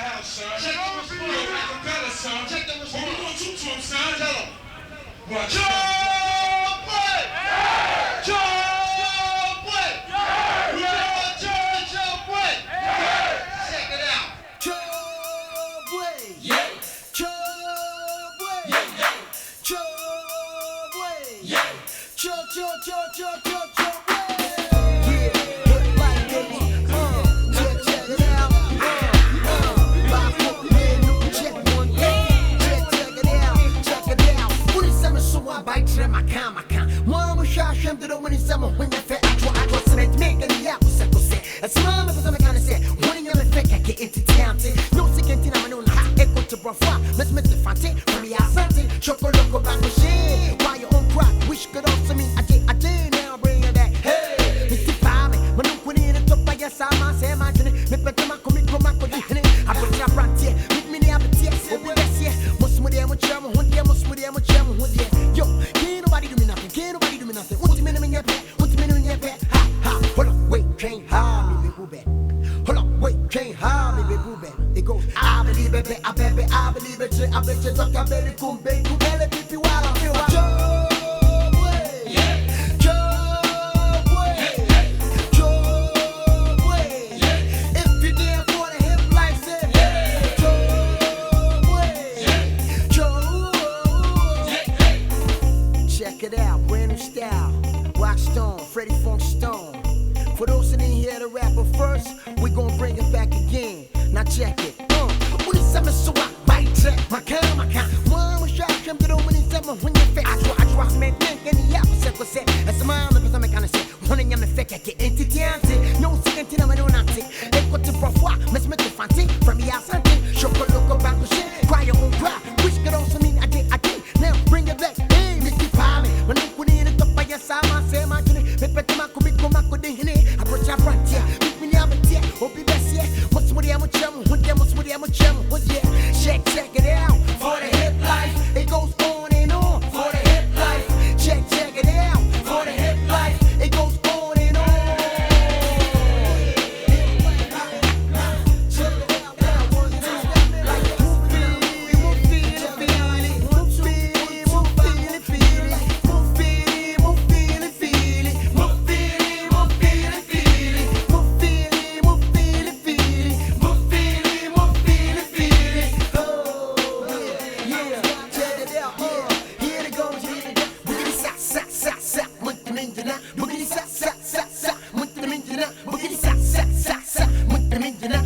house, son. Check the response. Yo, make them better, son. Check the What we response. gonna do to him, son? Tell him. Watch Joe out. Boy! Joe Boy! Joe Boy! Check it out. Chubway, Yeah, Chubway, yeah, yeah, Chubway, yeah. Chubway. Yeah, good life, baby. Check it out. My foot man, no check one. Check it out. When it's summer, so I bite to my can. Mama shot him to the winning summer when you fed. I try to make it out. As mama, because I'm gonna say, when you're a fake, I get into town. No second thing, I'm on hot echo to Brafa. Let's make the fancy from the outside. Chocolate, back machine. Why your own crack? Wish could also mean I did. Now bring it back. Hey, Mr. Fami, when I'm putting it up by your side, I say, my journey. Make me come and I put your brand here. Meet me there, but yes, oh, yes, yeah. Most of them are German, one day, most of them are German, one day. Yo, can't nobody do me nothing, What's the minimum in your pet? Ha, ha, hold up, wait, can't harm me, baby, boo bad. Hold up, wait, can't harm me, baby, boo bad. It goes, I believe it, I bet it, I bet you, talk, I bet it, come, baby, pipi, while I feel Check it out, brand new style. Rock Stone, Freddie Funk Stone. For those that didn't hear the rapper first, we gon' bring it back again. Now check it. When it's summer, so I bite track. My kind. One was shot, come to the winning summer when you fake. I draw, man, and the opposite was set. As a mom, because I'm gonna say, when I'm a fake, I get into the answer. No second thing, I'm an auntie. They go to Brafa, let's make it fancy. From the outside, chocolate, local, bank, shit. Cry your own cry. Which could also mean I did. Now bring it back. Hey, Mr. Palmy. When I'm putting it up by your side, I say, my journey. Make me come and I brought your brand here. Meet me now, but yeah, hope you best, yeah. What's with the amateur? What, yeah. Check it out. For the hip life, it goes on and on. For the hip life, check it out. For the hip life, it goes on and on. Check it out now, 1, 2, like move feel it. Here it goes. Boogity sa sa, munti minjana. Boogity sa sa, munti minjana. Boogity sa sa, munti minjana.